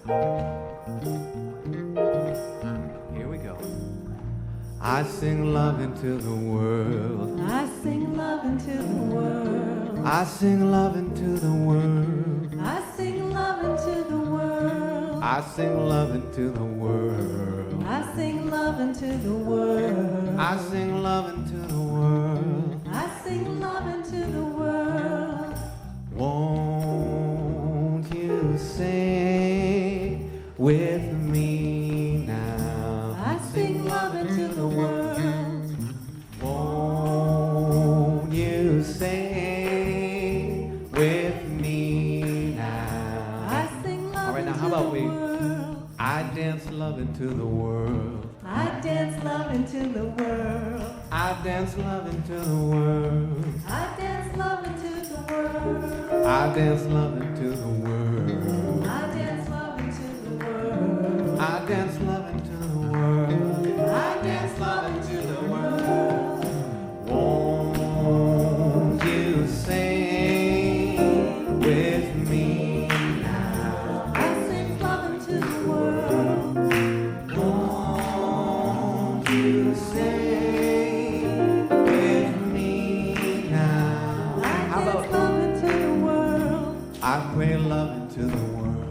Here we go. I sing love into the world. I sing love into the world. I sing love into the world. I sing love into the world. I sing love into the world. I sing love into the world. I sing love into the world. I sing love into the world. Won't you sing with me now? I sing love into the world. Won't you sing with me now? I sing love All right, now into how about the we? world. I dance love into the world. I dance love into the world. I dance love into the world. I dance love into the world. I dance love into the world. I dance love into the world. I dance love into the world. I dance love into the world. Won't you sing with me now? I sing love into the world. Won't you sing with me now? I How dance about love into the world. I pray love into the world.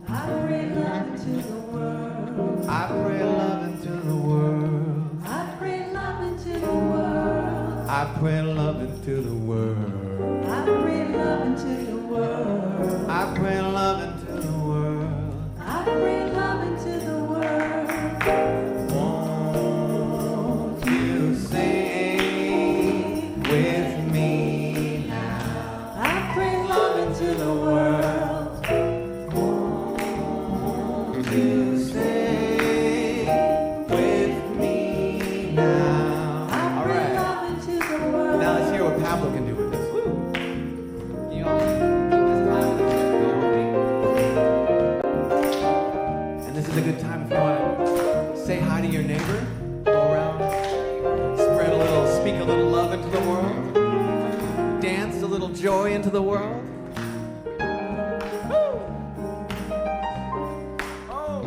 I pray love into the world. I pray love into the world. I pray love into the world. I pray love into the world. I pray love into the world. I pray love into the world. I pray love into the world. Won't you sing with me now? I pray love into the world. Won't you sing with me now? I All pray right. love into the world. Now let's hear what Pablo can do with this. Woo. You know, and this is a good time if you want to say hi to your neighbor, go around, spread a little, speak a little love into the world, dance a little joy into the world. Woo. Oh.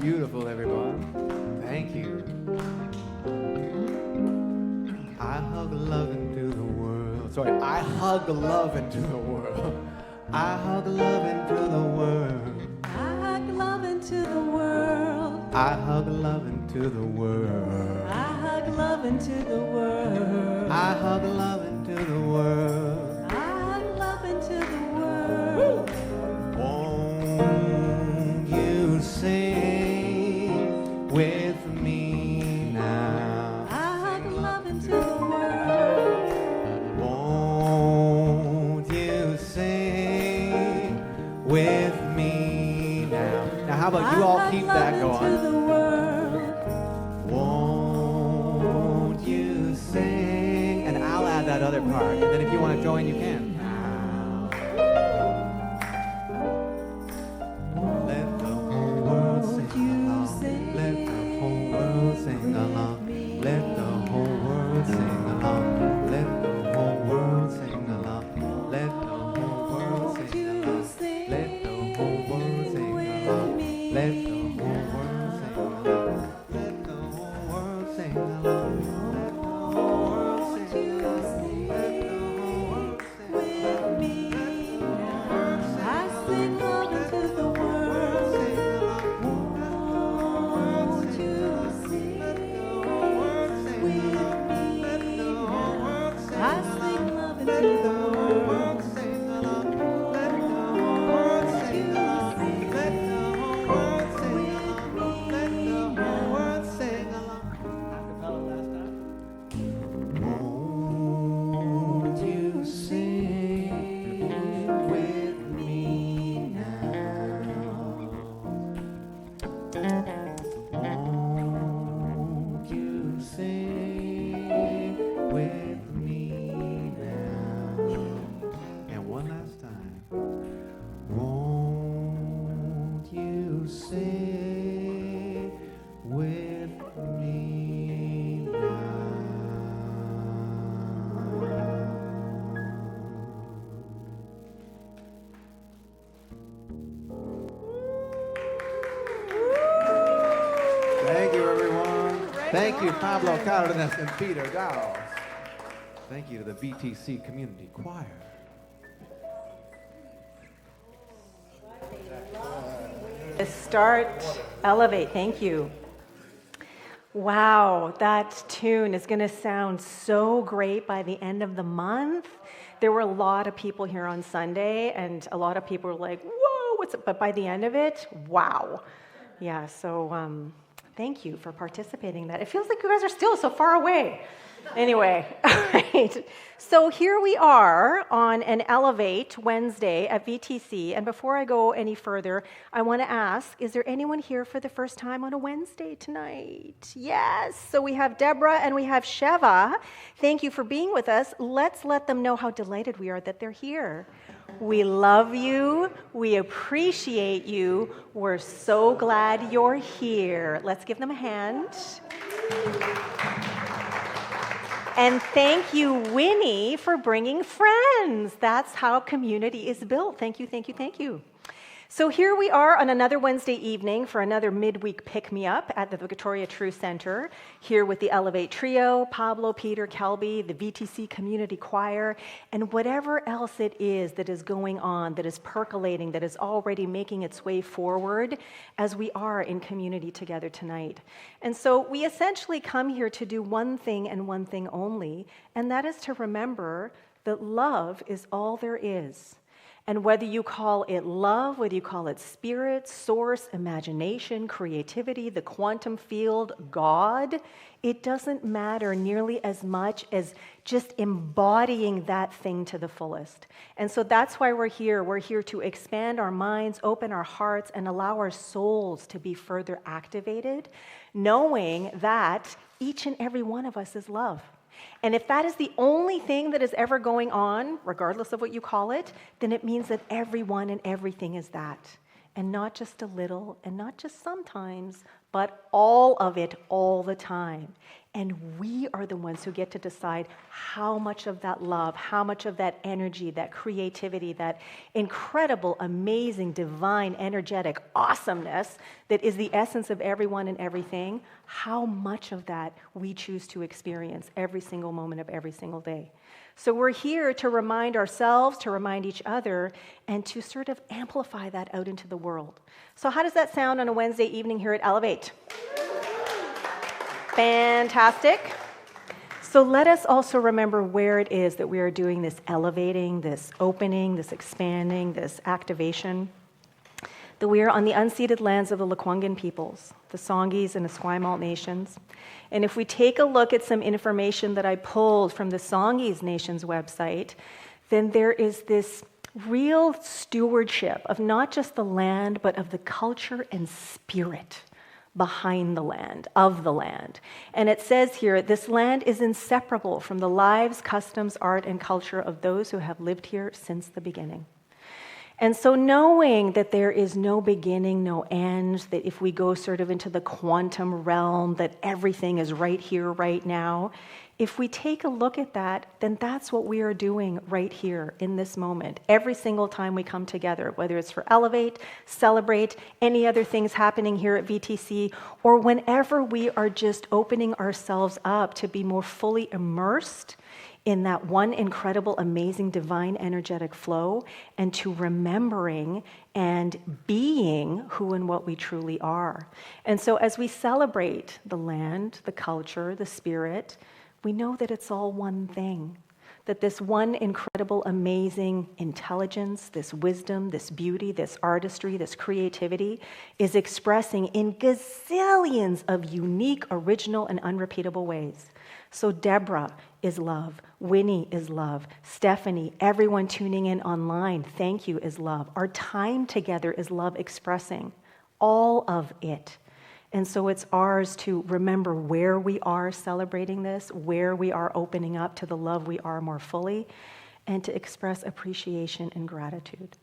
Beautiful, everyone. Thank you. I hug love into the world. Sorry, I hug love into the world. I hug love into the world. I hug love into the world. I hug love into the world. I hug love into the world. I hug love into the world. I hug love into the world. Won't you sing with me now? I hug love into the world. Won't you sing with me now? Now, how about You all keep that love into going. the world. Won't you sing? And I'll add that other part. And then if you want to join, you can. Let the whole world sing along. Let the whole world sing along. Let the whole world sing along. Let the whole world sing along. Let the whole world sing along. Let the whole world sing along. Let the whole world sing along. Let the whole world sing along. Let the whole world sing along. Let the whole world sing With me now. I sing love into the world. Won't you sing with me now? I sing love into the world. Thank you, everyone. Thank you, Pablo Cardenas and Peter Dowse. Thank you to the VTC Community Choir. Start, elevate. Thank you. Wow, that tune is going to sound so great by the end of the month. There were a lot of people here on Sunday, and a lot of people were like, whoa, what's it? But by the end of it, wow. Yeah, so thank you for participating in that. It feels like you guys are still so far away. Anyway, all right. So here we are on an Elevate Wednesday at VTC. And before I go any further, I want to ask, is there anyone here for the first time on a Wednesday tonight? Yes. So we have Deborah and we have Sheva. Thank you for being with us. Let's let them know how delighted we are that they're here. We love you. We appreciate you. We're so glad you're here. Let's give them a hand. And thank you, Winnie, for bringing friends. That's how community is built. Thank you, thank you, thank you. So here we are on another Wednesday evening for another midweek pick-me-up at the Victoria True Center, here with the Elevate Trio, Pablo, Peter, Kelby, the VTC Community Choir, and whatever else it is that is going on, that is percolating, that is already making its way forward as we are in community together tonight. And so we essentially come here to do one thing and one thing only, and that is to remember that love is all there is. And whether you call it love, whether you call it spirit, source, imagination, creativity, the quantum field, God, it doesn't matter nearly as much as just embodying that thing to the fullest. And so that's why we're here. We're here to expand our minds, open our hearts, and allow our souls to be further activated, knowing that each and every one of us is love. And if that is the only thing that is ever going on, regardless of what you call it, then it means that everyone and everything is that. And not just a little, and not just sometimes, but all of it all the time. And we are the ones who get to decide how much of that love, how much of that energy, that creativity, that incredible, amazing, divine, energetic awesomeness that is the essence of everyone and everything, how much of that we choose to experience every single moment of every single day. So we're here to remind ourselves, to remind each other, and to sort of amplify that out into the world. So how does that sound on a Wednesday evening here at Elevate? Fantastic. So let us also remember where it is that we are doing this elevating, this opening, this expanding, this activation. That we are on the unceded lands of the Lekwungen peoples, the Songhees and Esquimalt nations. And if we take a look at some information that I pulled from the Songhees Nation's website, then there is this real stewardship of not just the land, but of the culture and spirit behind the land, of the land. And it says here, this land is inseparable from the lives, customs, art, and culture of those who have lived here since the beginning. And so knowing that there is no beginning, no end, that if we go sort of into the quantum realm, that everything is right here, right now, if we take a look at that, then that's what we are doing right here in this moment. Every single time we come together, whether it's for Elevate, Celebrate, any other things happening here at VTC, or whenever we are just opening ourselves up to be more fully immersed in that one incredible, amazing, divine, energetic flow, and to remembering and being who and what we truly are. And so as we celebrate the land, the culture, the spirit, we know that it's all one thing. That this one incredible, amazing intelligence, this wisdom, this beauty, this artistry, this creativity is expressing in gazillions of unique, original, and unrepeatable ways. So Deborah is love, Winnie is love, Stephanie, everyone tuning in online, thank you, is love. Our time together is love expressing all of it. And so it's ours to remember where we are celebrating this, where we are opening up to the love we are more fully, and to express appreciation and gratitude.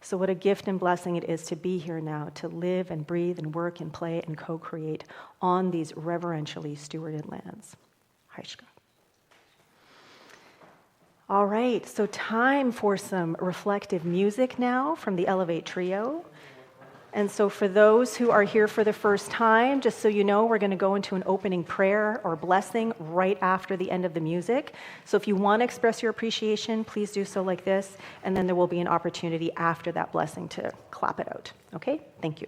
So what a gift and blessing it is to be here now, to live and breathe and work and play and co-create on these reverentially stewarded lands. Haishka. All right, so time for some reflective music now from the Elevate Trio. And so for those who are here for the first time, just so you know, we're going to go into an opening prayer or blessing right after the end of the music. So if you want to express your appreciation, please do so like this, and then there will be an opportunity after that blessing to clap it out. Okay? Thank you.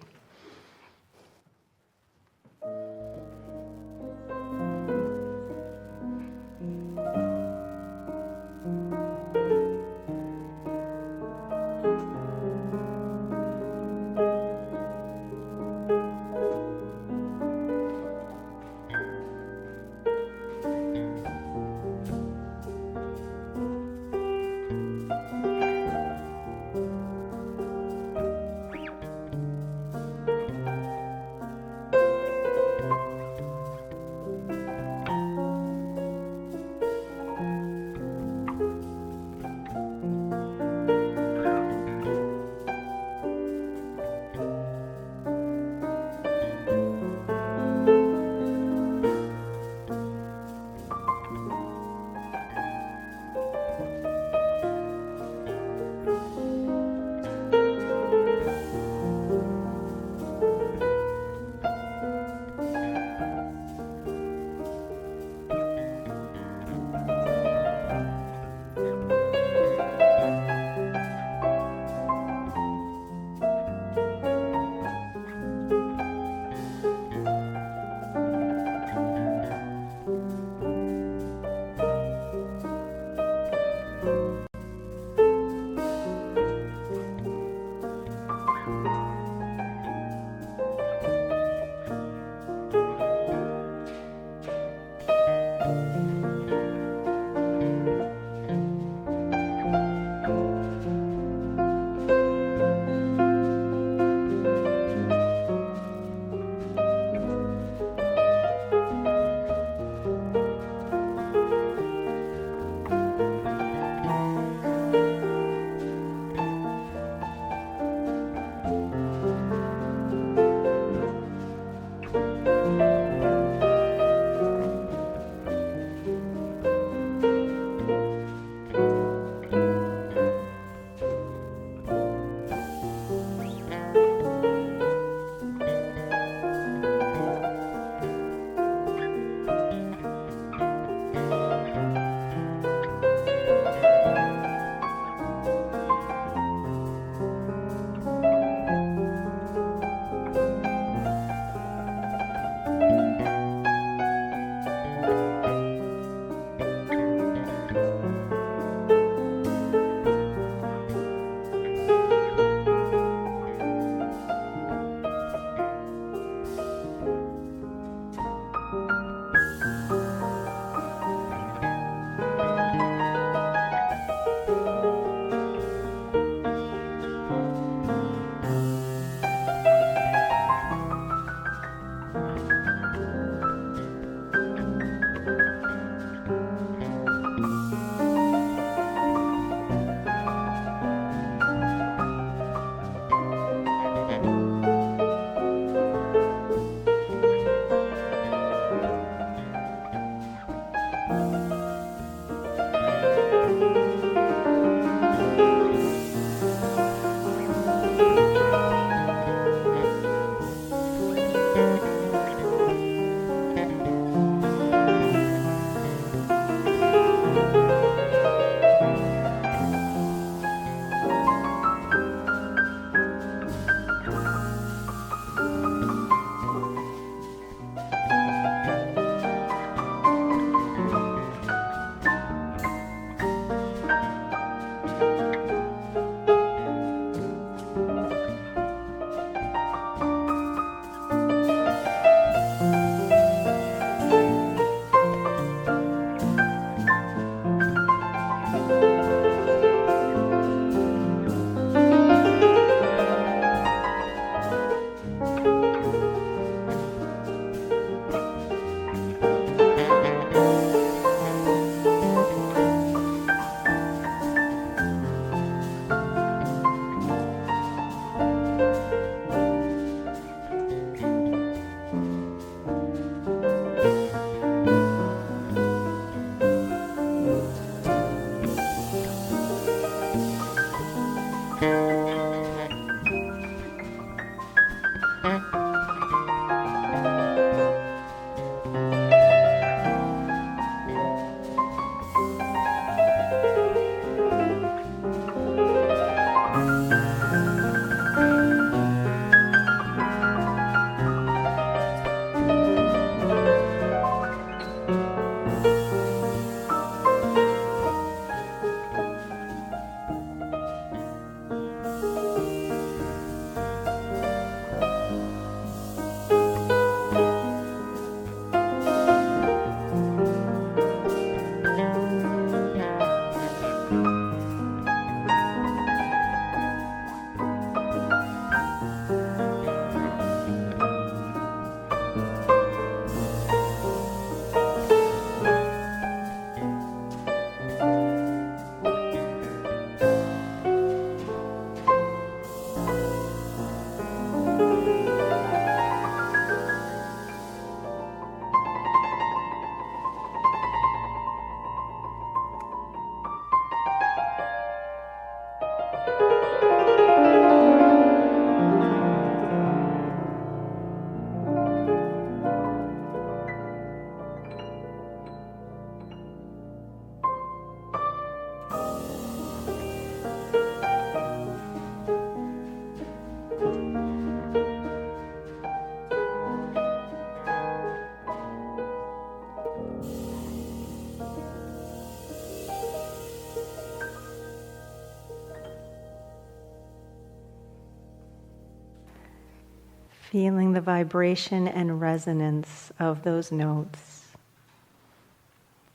Feeling the vibration and resonance of those notes,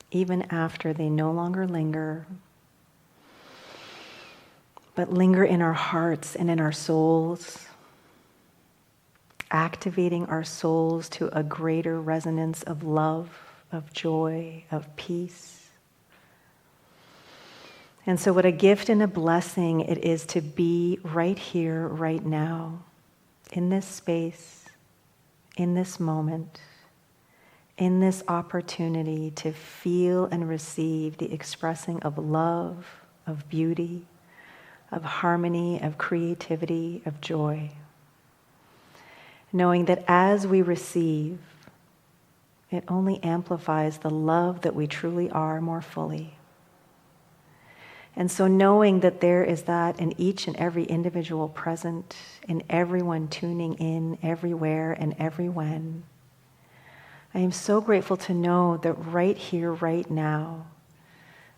even after they no longer linger, but linger in our hearts and in our souls, activating our souls to a greater resonance of love, of joy, of peace. And so what a gift and a blessing it is to be right here, right now, in this space, in this moment, in this opportunity to feel and receive the expressing of love, of beauty, of harmony, of creativity, of joy. Knowing that as we receive, it only amplifies the love that we truly are more fully. And so knowing that there is that in each and every individual present, in everyone tuning in, everywhere and every when, I am so grateful to know that right here, right now,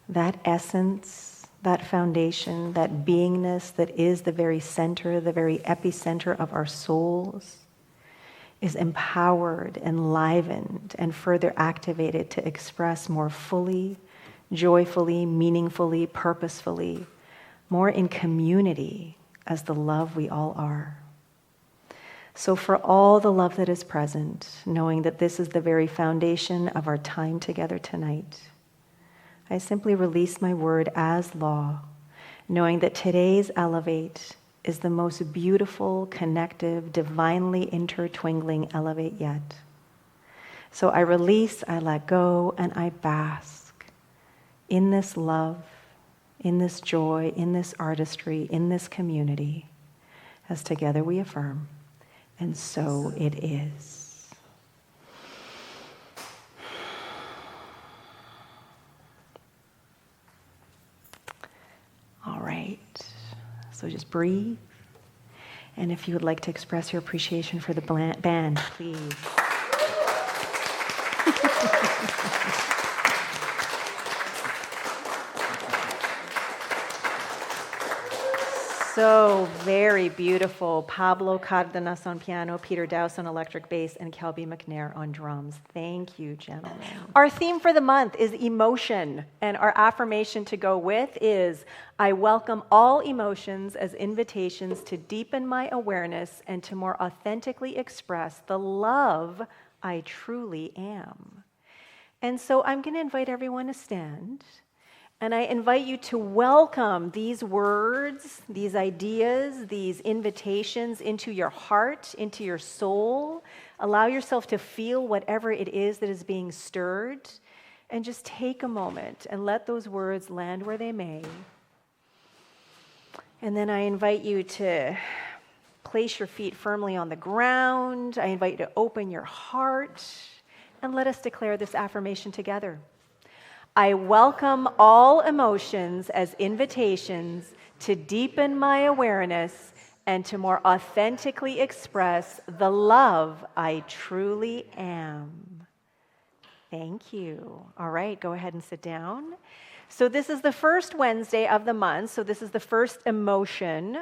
that essence, that foundation, that beingness that is the very center, the very epicenter of our souls, is empowered, enlivened, and further activated to express more fully, joyfully, meaningfully, purposefully, more in community as the love we all are. So for all the love that is present, knowing that this is the very foundation of our time together tonight, I simply release my word as law, knowing that today's Elevate is the most beautiful, connective, divinely intertwingling Elevate yet. So I release, I let go, and I bask in this love, in this joy, in this artistry, in this community, as together we affirm, and so it is. All right, so just breathe. And if you would like to express your appreciation for the band, please. So very beautiful. Pablo Cardenas on piano, Peter Dowse on electric bass, and Kelby MacNayr on drums. Thank you, gentlemen. Our theme for the month is emotion, and our affirmation to go with is, I welcome all emotions as invitations to deepen my awareness and to more authentically express the love I truly am. And so I'm going to invite everyone to stand. And I invite you to welcome these words, these ideas, these invitations into your heart, into your soul. Allow yourself to feel whatever it is that is being stirred. And just take a moment and let those words land where they may. And then I invite you to place your feet firmly on the ground. I invite you to open your heart. And let us declare this affirmation together. I welcome all emotions as invitations to deepen my awareness and to more authentically express the love I truly am. Thank you. All right, go ahead and sit down. So this is the first Wednesday of the month. So this is the first emotion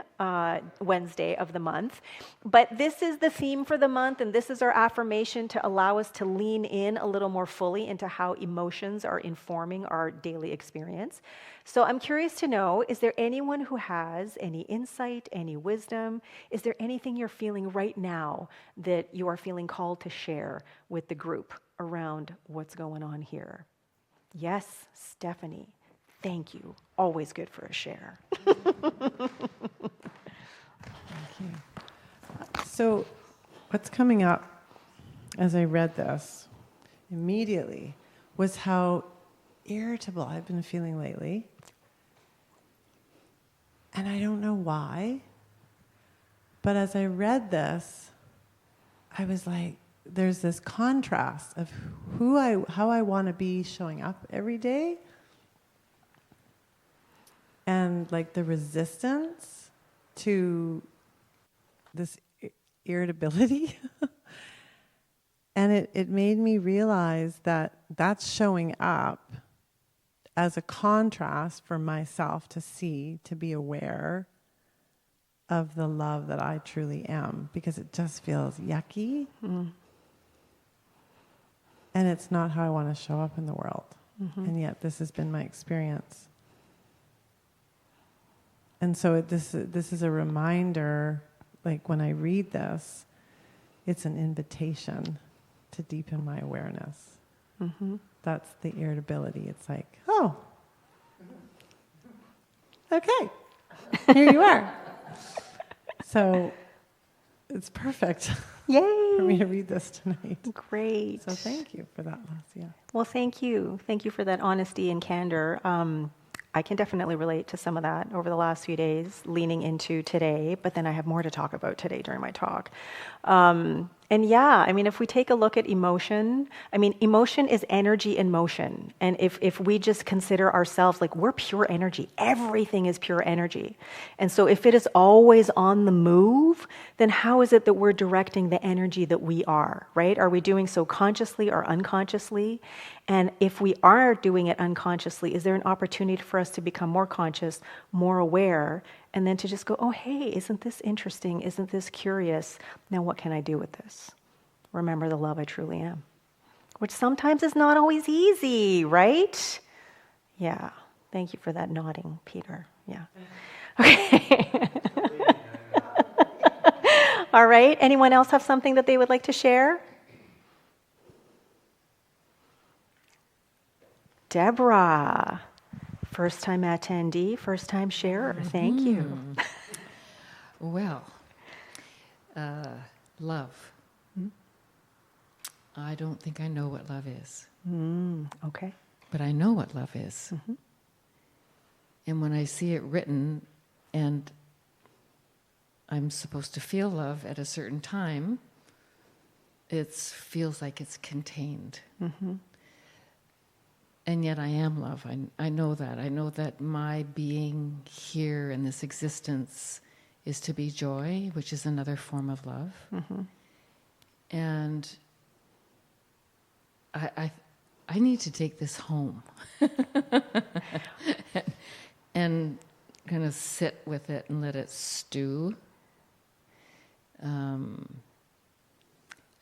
Wednesday of the month. But this is the theme for the month, and this is our affirmation to allow us to lean in a little more fully into how emotions are informing our daily experience. So I'm curious to know, is there anyone who has any insight, any wisdom? Is there anything you're feeling right now that you are feeling called to share with the group around what's going on here? Yes, Stephanie. Thank you. Always good for a share. Thank you. So what's coming up as I read this immediately was how irritable I've been feeling lately. And I don't know why. But as I read this, I was like, there's this contrast of how I want to be showing up every day, and like the resistance to this irritability. And it made me realize that that's showing up as a contrast for myself to see, to be aware of the love that I truly am, because it just feels yucky. And it's not how I want to show up in the world. And yet this has been my experience. And so this is a reminder, like when I read this, it's an invitation to deepen my awareness. That's the irritability. It's like, oh, okay, here you are. So it's perfect. Yay! For me to read this tonight. Great. So thank you for that, Lesia. Well, thank you. Thank you for that honesty and candor. I can definitely relate to some of that over the last few days, leaning into today, but then I have more to talk about today during my talk. And yeah, I mean, if we take a look at emotion, I mean, emotion is energy in motion. And if we just consider ourselves like we're pure energy, everything is pure energy. And so if it is always on the move, then how is it that we're directing the energy that we are, right? Are we doing so consciously or unconsciously? And if we are doing it unconsciously, is there an opportunity for us to become more conscious, more aware, and then to just go, oh, hey, isn't this interesting? Isn't this curious? Now what can I do with this? Remember the love I truly am. Which sometimes is not always easy, right? Yeah. Thank you for that nodding, Peter. Yeah. Okay. All right. Anyone else have something that they would like to share? Deborah. First time attendee, first time sharer. Thank you. Well, love. I don't think I know what love is. Okay. But I know what love is. And when I see it written and I'm supposed to feel love at a certain time, it feels like it's contained. And yet I am love. I know that. I know that my being here in this existence is to be joy, which is another form of love. And I need to take this home and kind of sit with it and let it stew.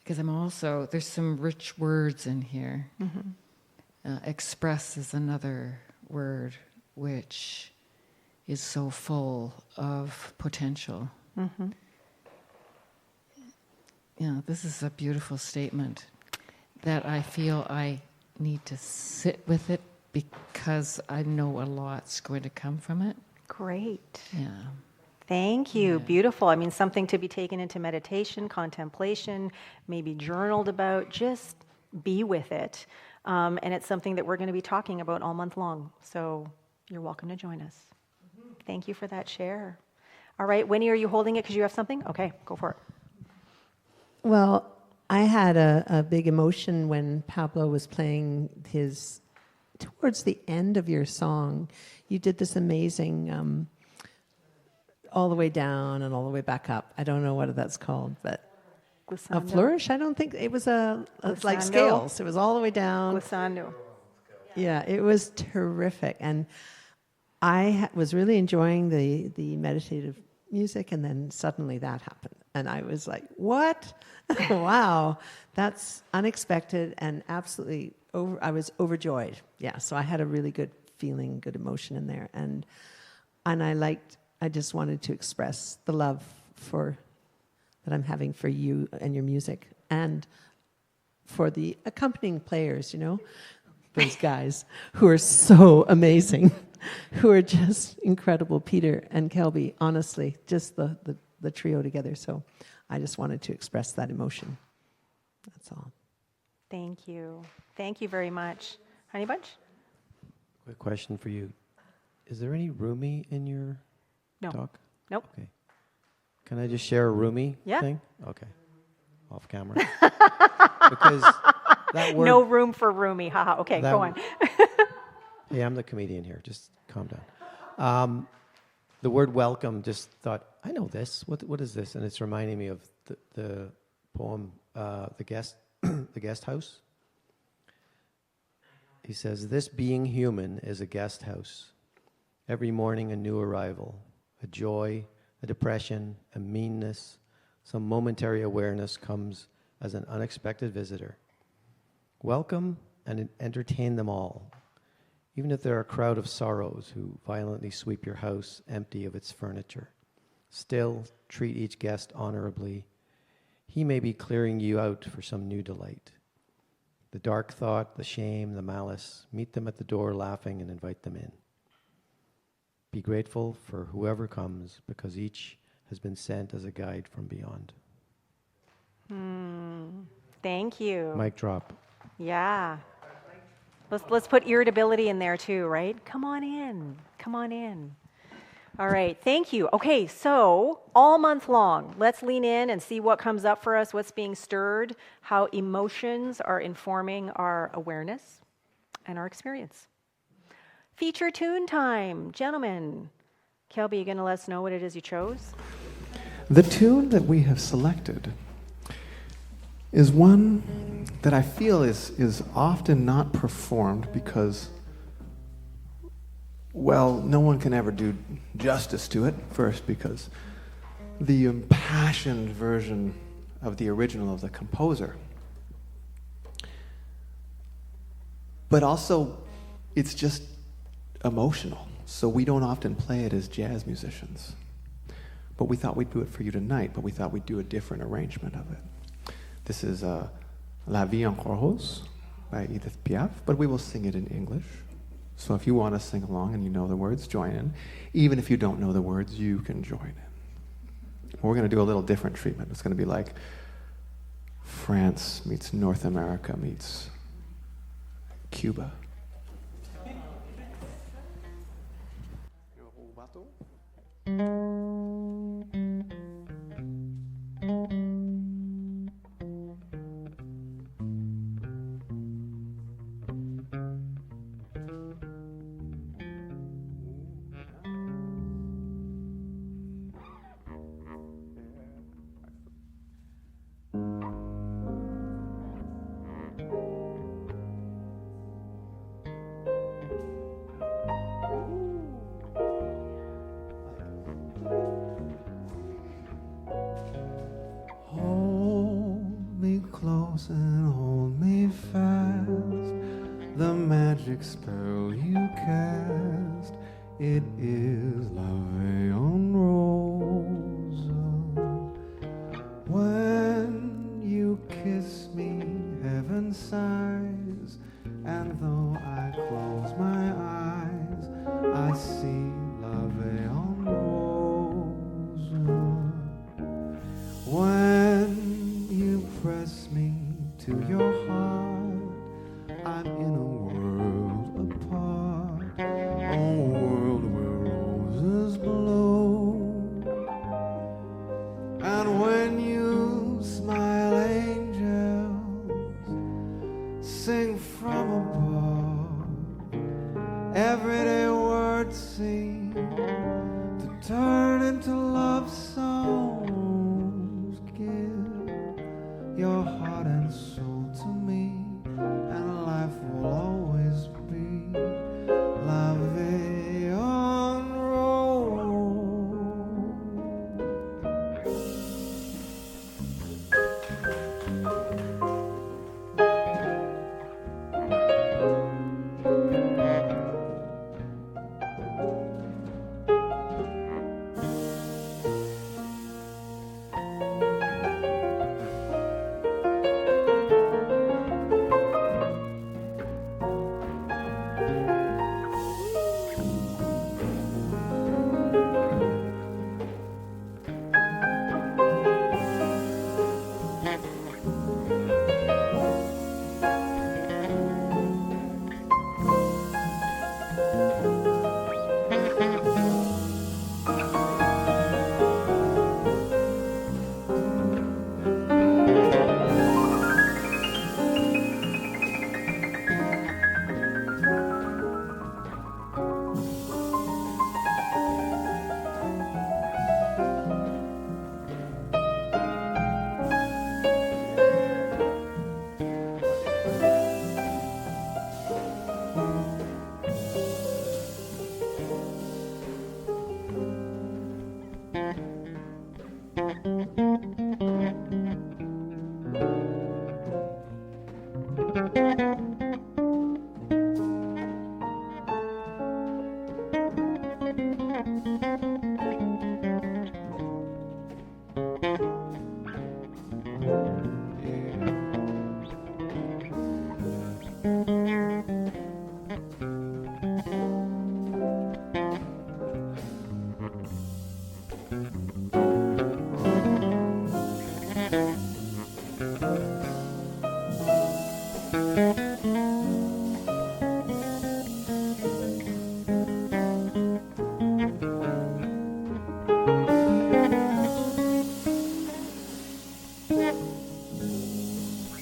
Because there's some rich words in here. Express is another word which is so full of potential. This is a beautiful statement that I feel I need to sit with it because I know a lot's going to come from it. Great. Yeah. Thank you. Beautiful. I mean, something to be taken into meditation, contemplation, maybe journaled about. Just be with it. And it's something that we're going to be talking about all month long. So you're welcome to join us. Thank you for that share. All right, Winnie, are you holding it because you have something? Okay, go for it. Well, I had a big emotion when Pablo was playing towards the end of your song. You did this amazing all the way down and all the way back up. I don't know what that's called, but Glissando. a flourish? I don't think it was like scales. It was all the way down. Glissando. Yeah, it was terrific. And I was really enjoying the meditative music, and then suddenly that happened. And I was like, what? Wow, that's unexpected and absolutely I was overjoyed. Yeah, so I had a really good feeling, good emotion in there. And I just wanted to express the love that I'm having for you and your music, and for the accompanying players, those guys who are so amazing, who are just incredible. Peter and Kelby, honestly, just the trio together. So I just wanted to express that emotion. That's all. Thank you. Thank you very much. Honey Bunch? Quick question for you. Is there any Rumi in your talk? Nope. Okay. Can I just share a Rumi Yeah. thing? Okay. Off camera. Because that word... No room for Rumi. Haha. Okay, go on. Hey, I'm the comedian here. Just calm down. The word welcome, just thought, I know this. What is this? And it's reminding me of the poem, The Guest House. He says, this being human is a guest house. Every morning a new arrival, a joy, a depression, a meanness, some momentary awareness comes as an unexpected visitor. Welcome and entertain them all, even if they're a crowd of sorrows who violently sweep your house empty of its furniture. Still, treat each guest honorably. He may be clearing you out for some new delight. The dark thought, the shame, the malice, meet them at the door laughing and invite them in. Be grateful for whoever comes, because each has been sent as a guide from beyond. Thank you. Mic drop. Yeah. Let's put irritability in there too, right? Come on in. Come on in. All right, thank you. Okay, so all month long, let's lean in and see what comes up for us, what's being stirred, how emotions are informing our awareness and our experience. Feature tune time. Gentlemen, Kelby, you going to let us know what it is you chose? The tune that we have selected is one that I feel is often not performed because, well, no one can ever do justice to it. First, because the impassioned version of the original of the composer. But also, it's just emotional, so we don't often play it as jazz musicians. But we thought we'd do it for you tonight, but we thought we'd do a different arrangement of it. This is La Vie en Rose by Edith Piaf, but we will sing it in English. So if you want to sing along and you know the words, join in. Even if you don't know the words, you can join in. We're going to do a little different treatment. It's going to be like France meets North America meets Cuba. And hold me fast, the magic spell you cast, it is La Vie en Rose. When you kiss me, heaven sighs, and though I close my eyes, I see La Vie en Rose. When you press me to your heart, I'm in a world apart, a world where roses blow. And when you smile, angels sing from above. Everyday words seem to turn into love songs. Give your heart and soul to me, and life will always be La Vie en Rose.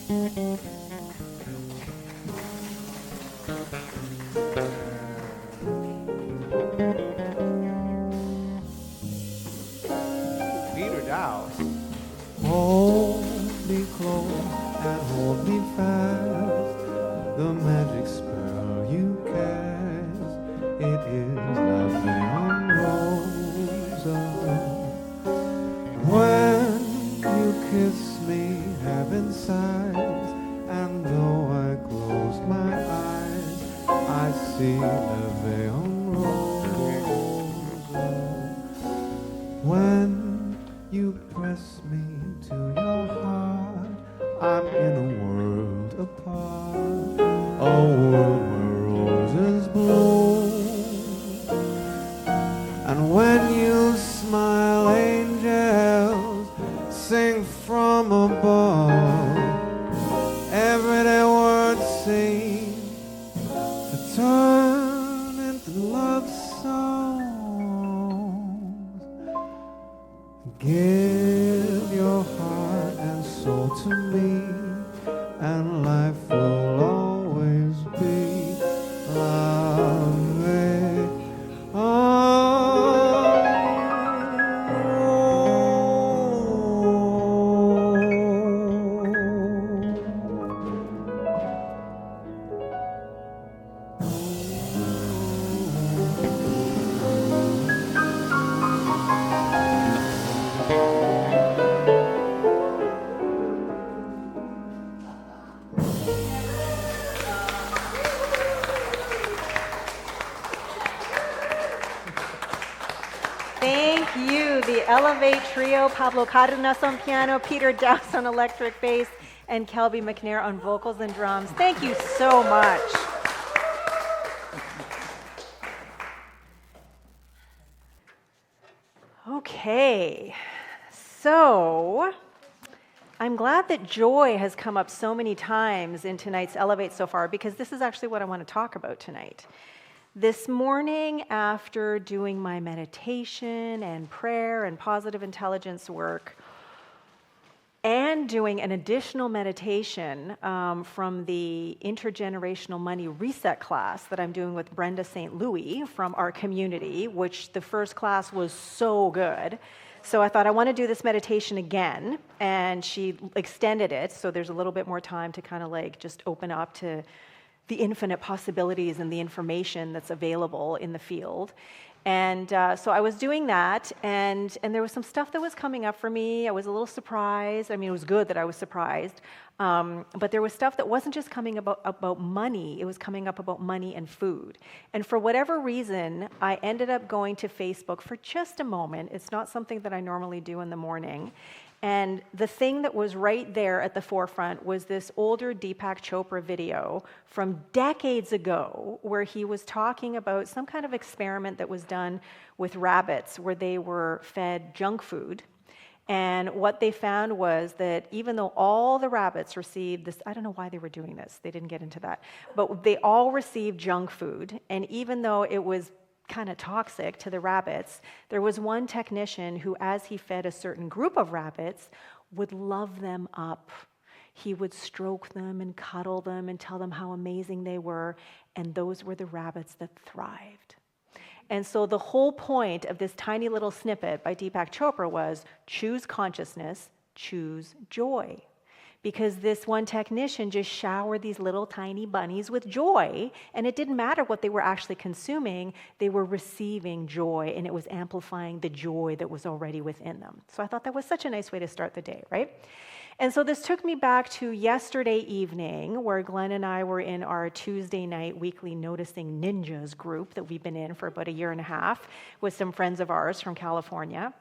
Peter Dowse. Hold me close and hold me fast. The magic spell you cast, it is Levian Rosa. When you kiss me, heaven sighs, and though I close my eyes, I see Levian Rosa. When you press me to your heart, I'm in a world apart, a world where roses bloom. And when you smile, angels sing from above. Everyday words seem to turn into love songs. Give your heart and soul to me, and life will always be love. Thank you, the Elevate Trio, Pablo Cardenas on piano, Peter Dowse on electric bass, and Kelby MacNayr on vocals and drums. Thank you so much. Okay, so I'm glad that joy has come up so many times in tonight's Elevate so far, because this is actually what I want to talk about tonight. This morning, after doing my meditation and prayer and positive intelligence work, and doing an additional meditation from the intergenerational money reset class that I'm doing with Brenda St. Louis from our community, which the first class was so good. So I thought I want to do this meditation again, and she extended it, so there's a little bit more time to kind of like just open up to the infinite possibilities and the information that's available in the field. And so I was doing that, and there was some stuff that was coming up for me. I was a little surprised. I mean, it was good that I was surprised. But there was stuff that wasn't just coming about money. It was coming up about money and food. And for whatever reason, I ended up going to Facebook for just a moment. It's not something that I normally do in the morning. And the thing that was right there at the forefront was this older Deepak Chopra video from decades ago, where he was talking about some kind of experiment that was done with rabbits where they were fed junk food. And what they found was that even though all the rabbits received this, I don't know why they were doing this, they didn't get into that, but they all received junk food. And even though it was kind of toxic to the rabbits, there was one technician who, as he fed a certain group of rabbits, would love them up. He would stroke them and cuddle them and tell them how amazing they were, and those were the rabbits that thrived. And so the whole point of this tiny little snippet by Deepak Chopra was choose consciousness, choose joy. Because this one technician just showered these little tiny bunnies with joy, and it didn't matter what they were actually consuming, they were receiving joy, and it was amplifying the joy that was already within them. So I thought that was such a nice way to start the day, right? And so this took me back to yesterday evening, where Glenn and I were in our Tuesday night weekly Noticing Ninjas group that we've been in for about a year and a half with some friends of ours from California.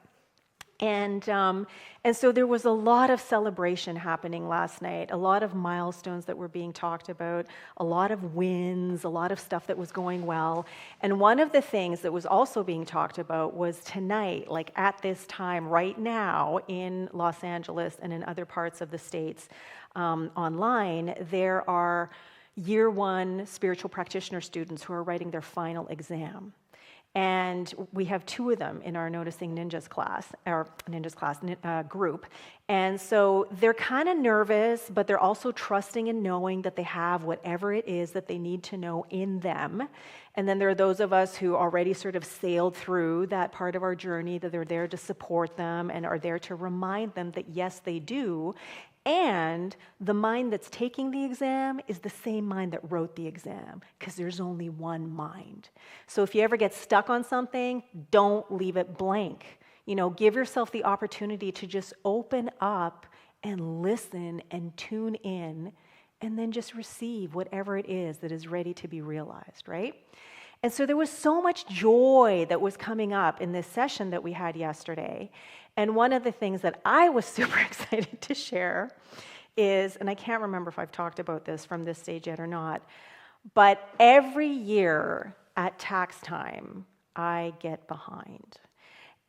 And so there was a lot of celebration happening last night, a lot of milestones that were being talked about, a lot of wins, a lot of stuff that was going well. And one of the things that was also being talked about was tonight, like at this time right now in Los Angeles and in other parts of the States online, there are year one spiritual practitioner students who are writing their final exam. And we have 2 of them in our Noticing Ninjas class, group. And so they're kind of nervous, but they're also trusting and knowing that they have whatever it is that they need to know in them. And then there are those of us who already sort of sailed through that part of our journey, that they're there to support them and are there to remind them that yes, they do. And the mind that's taking the exam is the same mind that wrote the exam, because there's only one mind. So if you ever get stuck on something, don't leave it blank. Give yourself the opportunity to just open up and listen and tune in, and then just receive whatever it is that is ready to be realized, right? And so there was so much joy that was coming up in this session that we had yesterday. And one of the things that I was super excited to share is, and I can't remember if I've talked about this from this stage yet or not, but every year at tax time, I get behind.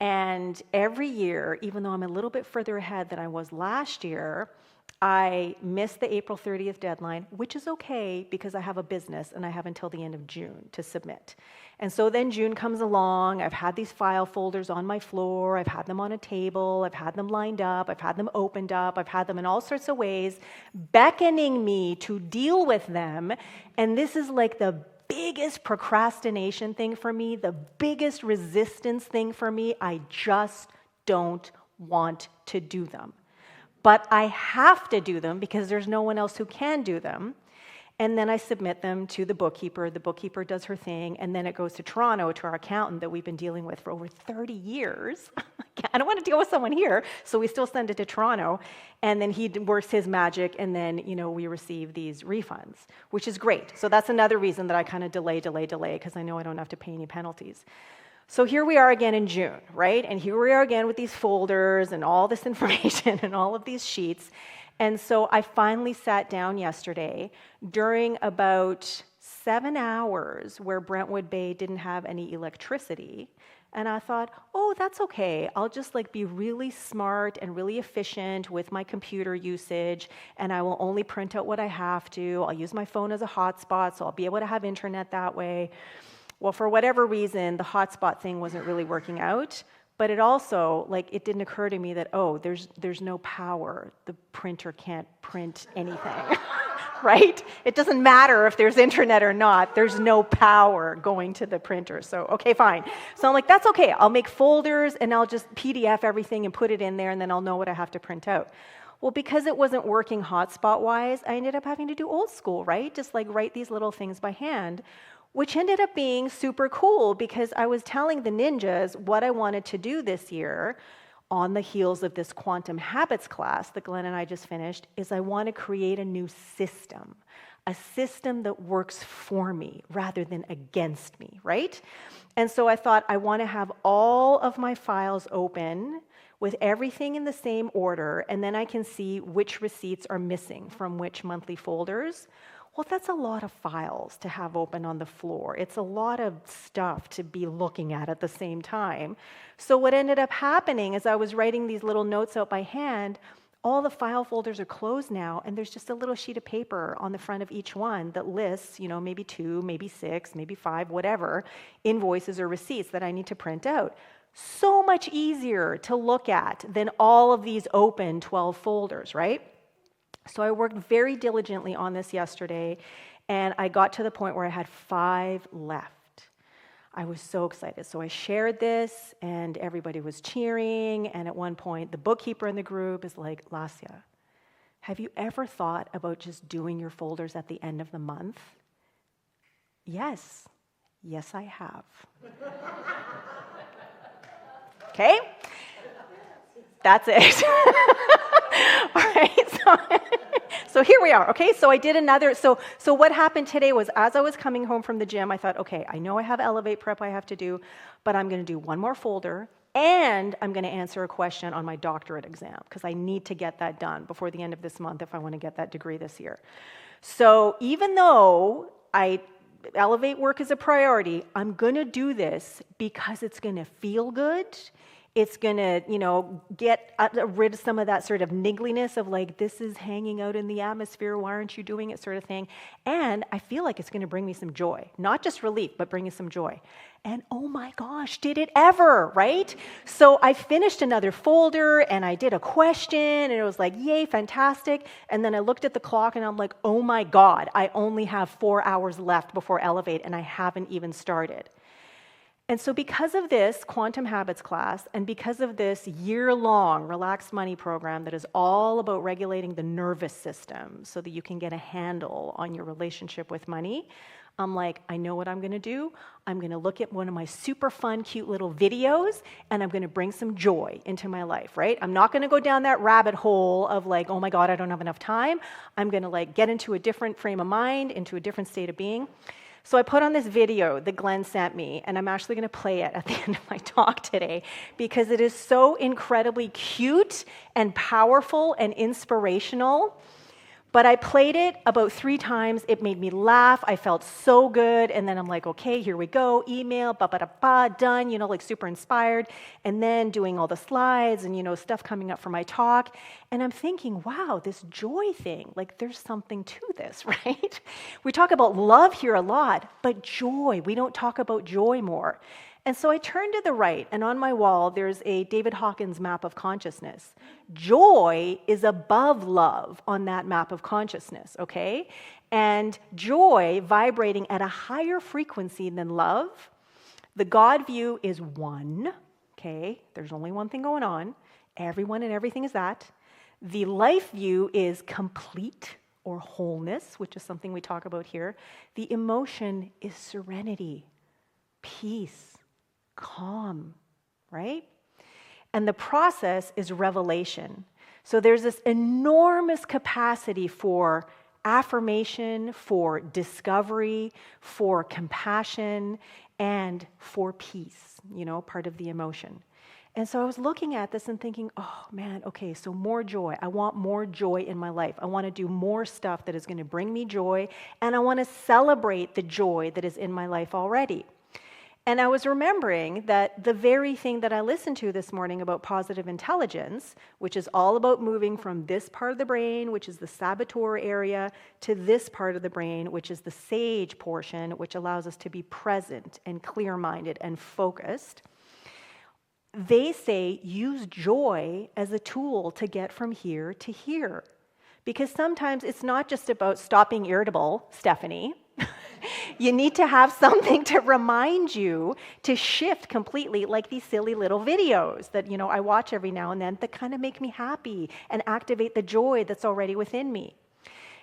And every year, even though I'm a little bit further ahead than I was last year, I missed the April 30th deadline, which is okay because I have a business and I have until the end of June to submit. And so then June comes along, I've had these file folders on my floor, I've had them on a table, I've had them lined up, I've had them opened up, I've had them in all sorts of ways, beckoning me to deal with them. And this is like the biggest procrastination thing for me, the biggest resistance thing for me. I just don't want to do them. But I have to do them because there's no one else who can do them. And then I submit them to the bookkeeper. The bookkeeper does her thing, and then it goes to Toronto to our accountant that we've been dealing with for over 30 years. I don't want to deal with someone here, so we still send it to Toronto, and then he works his magic, and then we receive these refunds, which is great. So that's another reason that I kind of delay, because I know I don't have to pay any penalties. So here we are again in June, right? And here we are again with these folders and all this information and all of these sheets. And so I finally sat down yesterday during about 7 hours where Brentwood Bay didn't have any electricity. And I thought, oh, that's okay. I'll just be really smart and really efficient with my computer usage, and I will only print out what I have to. I'll use my phone as a hotspot, so I'll be able to have internet that way. Well, for whatever reason, the hotspot thing wasn't really working out. But it also, it didn't occur to me that, there's no power. The printer can't print anything, right? It doesn't matter if there's internet or not. There's no power going to the printer. So, okay, fine. So I'm like, that's okay. I'll make folders, and I'll just PDF everything and put it in there, and then I'll know what I have to print out. Well, because it wasn't working hotspot-wise, I ended up having to do old school, right? Just write these little things by hand, which ended up being super cool because I was telling the ninjas what I wanted to do this year on the heels of this quantum habits class that Glenn and I just finished, is I want to create a new system, a system that works for me rather than against me, right? And so I thought I want to have all of my files open with everything in the same order, and then I can see which receipts are missing from which monthly folders. Well, that's a lot of files to have open on the floor. It's a lot of stuff to be looking at the same time. So what ended up happening is I was writing these little notes out by hand. All the file folders are closed now, and there's just a little sheet of paper on the front of each one that lists, maybe 2, maybe 6, maybe 5, whatever, invoices or receipts that I need to print out. So much easier to look at than all of these open 12 folders, right? So I worked very diligently on this yesterday, and I got to the point where I had 5 left. I was so excited. So I shared this, and everybody was cheering, and at one point, the bookkeeper in the group is like, Lesia, have you ever thought about just doing your folders at the end of the month? Yes, I have. Okay? That's it. All right, so here we are, okay? So I did another, so what happened today was as I was coming home from the gym, I thought, okay, I know I have Elevate prep I have to do, but I'm going to do one more folder, and I'm going to answer a question on my doctorate exam, because I need to get that done before the end of this month if I want to get that degree this year. So even though Elevate work is a priority, I'm going to do this because it's going to feel good. It's going to, get rid of some of that sort of niggliness of like, this is hanging out in the atmosphere, why aren't you doing it sort of thing. And I feel like it's going to bring me some joy, not just relief, but bring me some joy. And oh my gosh, did it ever, right? So I finished another folder and I did a question and it was like, yay, fantastic. And then I looked at the clock and I'm like, oh my God, I only have 4 hours left before Elevate and I haven't even started. And so because of this Quantum Habits class and because of this year-long Relaxed Money program that is all about regulating the nervous system so that you can get a handle on your relationship with money, I'm like, I know what I'm going to do. I'm going to look at one of my super fun, cute little videos, and I'm going to bring some joy into my life, right? I'm not going to go down that rabbit hole of like, oh my God, I don't have enough time. I'm going to like get into a different frame of mind, into a different state of being. So I put on this video that Glenn sent me, and I'm actually going to play it at the end of my talk today because it is so incredibly cute and powerful and inspirational. But I played it about 3 times. It made me laugh. I felt so good. And then I'm like, okay, here we go. Email, done, like super inspired. And then doing all the slides and, stuff coming up for my talk. And I'm thinking, wow, this joy thing, like there's something to this, right? We talk about love here a lot, but joy, we don't talk about joy more. And so I turned to the right, and on my wall, there's a David Hawkins map of consciousness. Joy is above love on that map of consciousness, okay? And joy vibrating at a higher frequency than love. The God view is 1, okay? There's only one thing going on. Everyone and everything is that. The life view is complete or wholeness, which is something we talk about here. The emotion is serenity, peace, calm, right? And the process is revelation. So there's this enormous capacity for affirmation, for discovery, for compassion, and for peace, part of the emotion. And so I was looking at this and thinking, oh man, okay, so more joy. I want more joy in my life. I want to do more stuff that is going to bring me joy, and I want to celebrate the joy that is in my life already. And I was remembering that the very thing that I listened to this morning about positive intelligence, which is all about moving from this part of the brain, which is the saboteur area, to this part of the brain, which is the sage portion, which allows us to be present and clear-minded and focused. They say use joy as a tool to get from here to here. Because sometimes it's not just about stop being irritable, Stephanie. You need to have something to remind you to shift completely, like these silly little videos that, I watch every now and then that kind of make me happy and activate the joy that's already within me.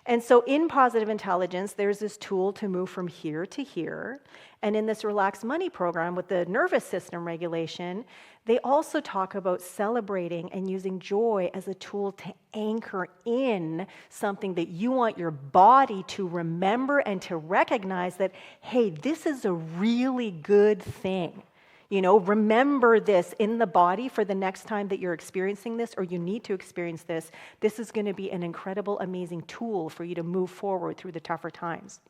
And so in positive intelligence, there's this tool to move from here to here. And in this Relaxed Money program with the nervous system regulation, they also talk about celebrating and using joy as a tool to anchor in something that you want your body to remember and to recognize that, hey, this is a really good thing. Remember this in the body for the next time that you're experiencing this or you need to experience this. This is going to be an incredible, amazing tool for you to move forward through the tougher times.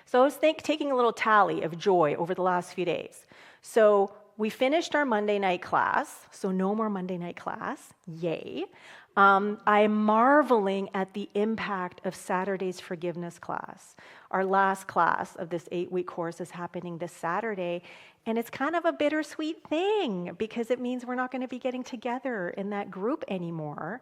So I was taking a little tally of joy over the last few days. So we finished our Monday night class, so no more Monday night class, yay. I am marveling at the impact of Saturday's forgiveness class. Our last class of this 8-week course is happening this Saturday, and it's kind of a bittersweet thing because it means we're not going to be getting together in that group anymore.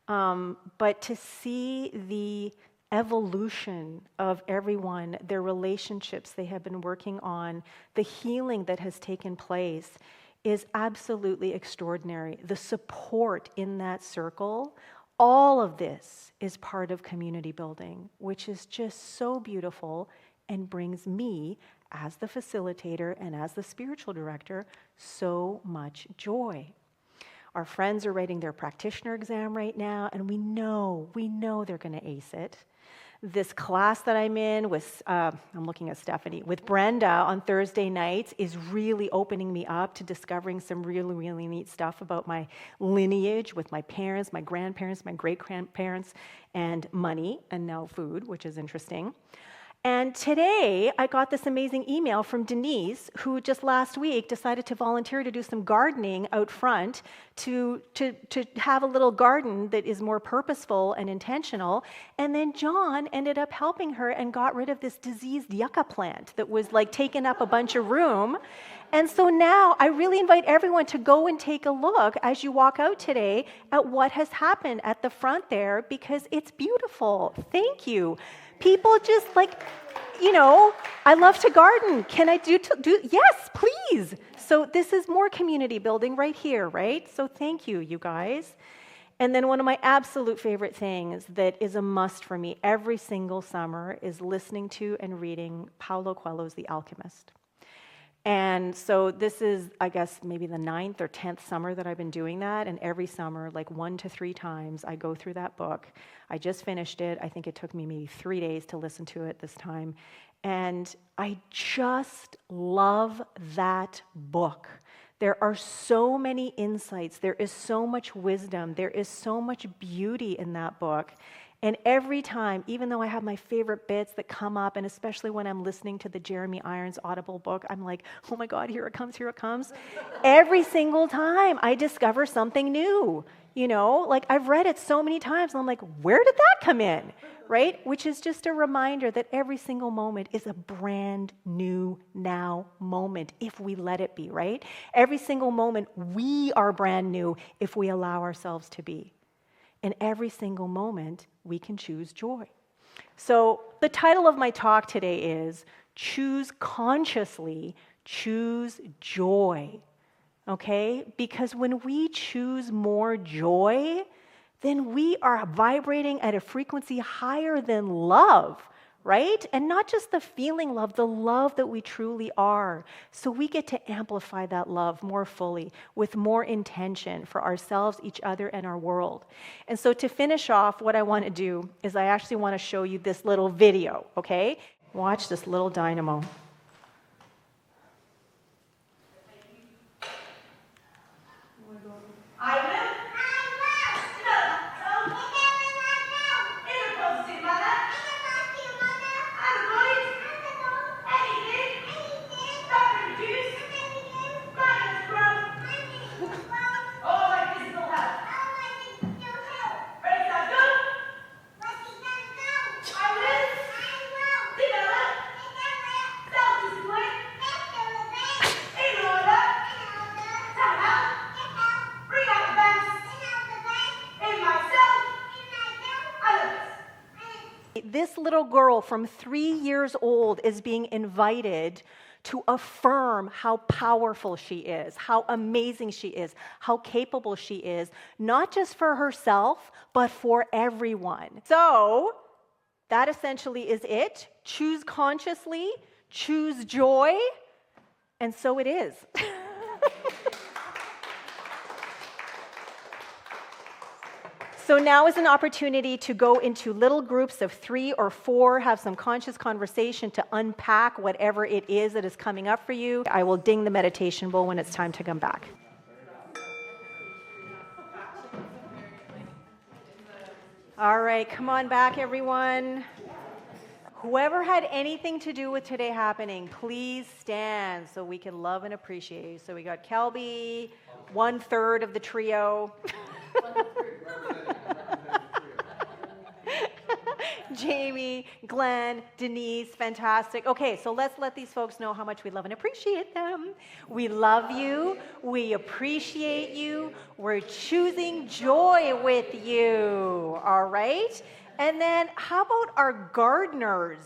But to see the evolution of everyone, their relationships they have been working on, the healing that has taken place is absolutely extraordinary. The support in that circle, all of this is part of community building, which is just so beautiful and brings me, as the facilitator and as the spiritual director, so much joy. Our friends are writing their practitioner exam right now, and we know they're going to ace it. This class that I'm in with, I'm looking at Stephanie, with Brenda on Thursday nights is really opening me up to discovering some really, really neat stuff about my lineage with my parents, my grandparents, my great-grandparents, and money, and now food, which is interesting. And today, I got this amazing email from Denise, who just last week decided to volunteer to do some gardening out front to have a little garden that is more purposeful and intentional. And then John ended up helping her and got rid of this diseased yucca plant that was like taking up a bunch of room. And so now I really invite everyone to go and take a look as you walk out today at what has happened at the front there, because it's beautiful. Thank you. People just like, I love to garden. Can I do? Yes, please. So this is more community building right here, right? So thank you, you guys. And then one of my absolute favorite things that is a must for me every single summer is listening to and reading Paulo Coelho's The Alchemist. And so this is, I guess, maybe the 9th or 10th summer that I've been doing that. And every summer, like 1 to 3 times, I go through that book. I just finished it. I think it took me maybe 3 days to listen to it this time. And I just love that book. There are so many insights. There is so much wisdom. There is so much beauty in that book. And every time, even though I have my favorite bits that come up, and especially when I'm listening to the Jeremy Irons Audible book, I'm like, oh my God, here it comes, here it comes. Every single time I discover something new, like I've read it so many times, and I'm like, where did that come in, right? Which is just a reminder that every single moment is a brand new now moment if we let it be, right? Every single moment, we are brand new if we allow ourselves to be. And every single moment, we can choose joy. So the title of my talk today is Choose Consciously, Choose Joy. Okay? Because when we choose more joy, then we are vibrating at a frequency higher than love, right? And not just the feeling love, the love that we truly are. So we get to amplify that love more fully with more intention for ourselves, each other, and our world. And so to finish off, what I want to do is I actually want to show you this little video, okay? Watch this little dynamo. This little girl from 3 years old is being invited to affirm how powerful she is, how amazing she is, how capable she is, not just for herself, but for everyone. So that essentially is it. Choose consciously, choose joy, and so it is. So now is an opportunity to go into little groups of 3 or 4, have some conscious conversation to unpack whatever it is that is coming up for you. I will ding the meditation bowl when it's time to come back. All right, come on back, everyone. Whoever had anything to do with today happening, please stand so we can love and appreciate you. So we got Kelby, 1/3 of the trio. Jamie, Glenn, Denise, fantastic. Okay, so let's let these folks know how much we love and appreciate them. We love you. We appreciate you. We're choosing joy with you. All right? And then how about our gardeners?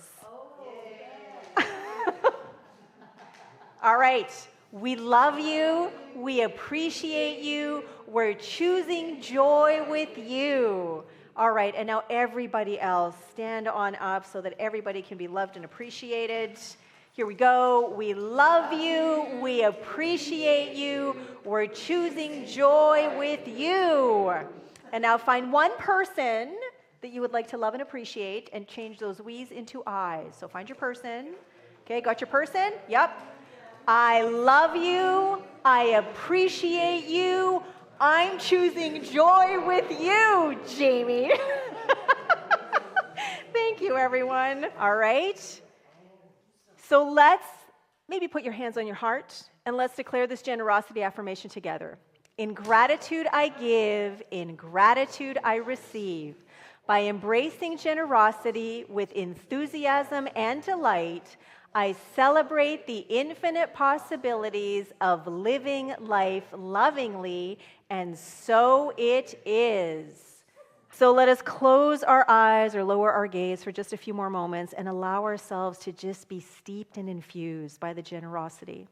All right. We love you. We appreciate you. We're choosing joy with you. All right, and now everybody else, stand on up so that everybody can be loved and appreciated. Here we go. We love you. We appreciate you. We're choosing joy with you. And now find one person that you would like to love and appreciate and change those we's into I's. So find your person. Okay, got your person? Yep. I love you. I appreciate you. I'm choosing joy with you, Jamie. Thank you, everyone. All right. So let's maybe put your hands on your heart and let's declare this generosity affirmation together. In gratitude I give, in gratitude I receive. By embracing generosity with enthusiasm and delight, I celebrate the infinite possibilities of living life lovingly, and so it is. So let us close our eyes or lower our gaze for just a few more moments and allow ourselves to just be steeped and infused by the generosity,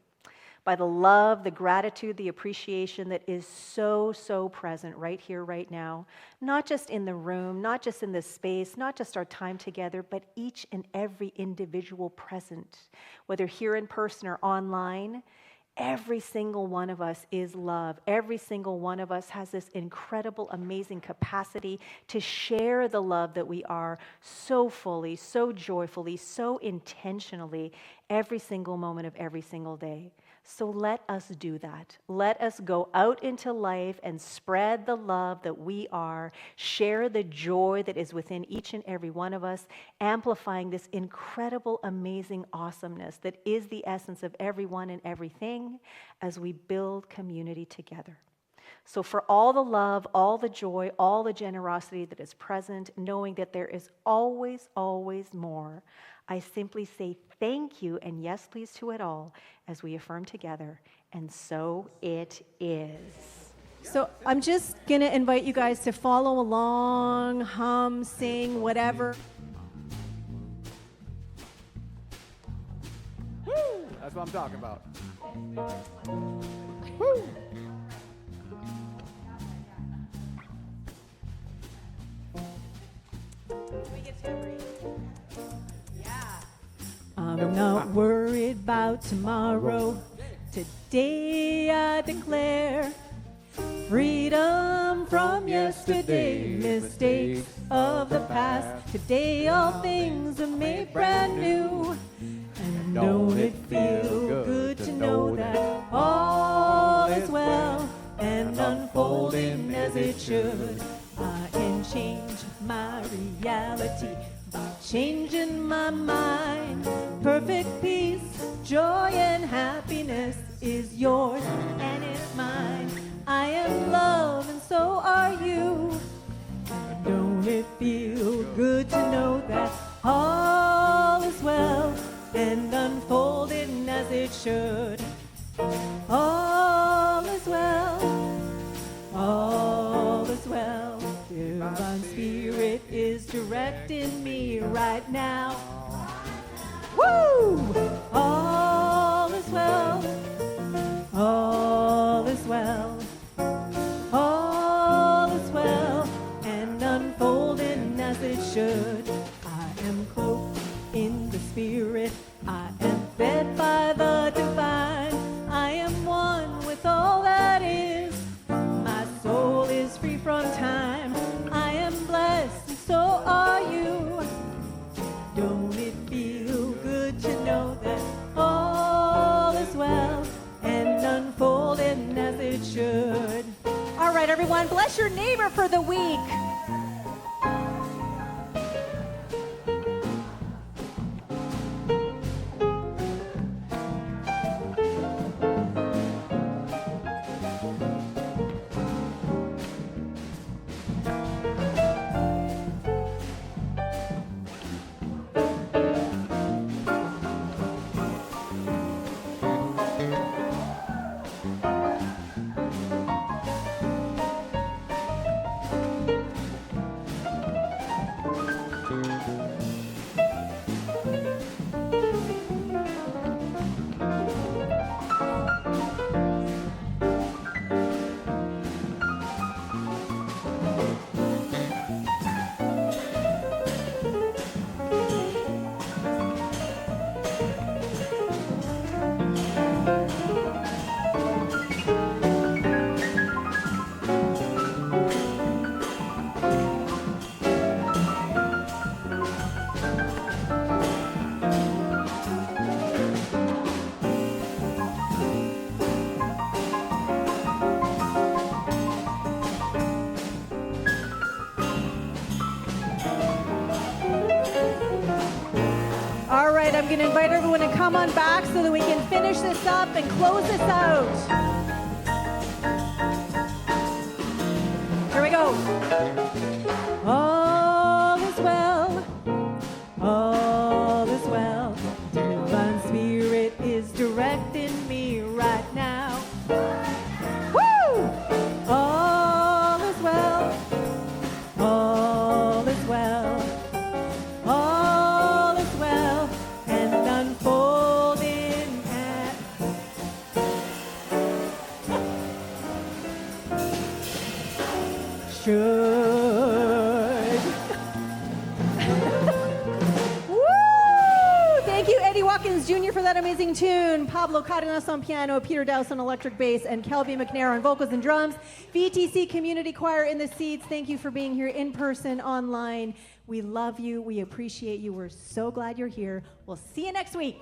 by the love, the gratitude, the appreciation that is so, so present right here, right now. Not just in the room, not just in this space, not just our time together, but each and every individual present, whether here in person or online. Every single one of us is love. Every single one of us has this incredible, amazing capacity to share the love that we are so fully, so joyfully, so intentionally every single moment of every single day. So let us do that. Let us go out into life and spread the love that we are, share the joy that is within each and every one of us, amplifying this incredible, amazing awesomeness that is the essence of everyone and everything as we build community together. So for all the love, all the joy, all the generosity that is present, knowing that there is always, always more, I simply say thank you and yes, please to it all as we affirm together, and so it is. So I'm just going to invite you guys to follow along, hum, sing, whatever. Woo! That's what I'm talking about. Woo! I'm not worried about tomorrow. Today I declare freedom from yesterday, mistakes of the past. Today all things are made brand new. And don't it feel good to know that all is well and unfolding as it should? I can change my reality by changing my mind. Perfect peace, joy, and happiness is yours and it's mine. I am love and so are you. Don't it feel good to know that all is well and unfolding as it should? All is well, all is well. Divine Spirit is directing me right now. Woo! All is well, all is well, all is well, and unfolding as it should. I am cloaked in the Spirit, I am fed by the divine, I am one with all that is. My soul is free from time, I am blessed, and so are you. Don't it feel good to know that all is well and unfolding as it should? All right, everyone, bless your neighbor for the week. I'm going to invite everyone to come on back so that we can finish this up and close this out. Here we go. All is well. All is well. Divine Spirit is directing me right now. Woo! All is well. All is well. All is well. And unfolding at should. Watkins Jr. for that amazing tune. Pablo Cardenas on piano, Peter Dowse on electric bass, and Kelby MacNayr on vocals and drums. VTC Community Choir in the seats. Thank you for being here in person, online. We love you. We appreciate you. We're so glad you're here. We'll see you next week.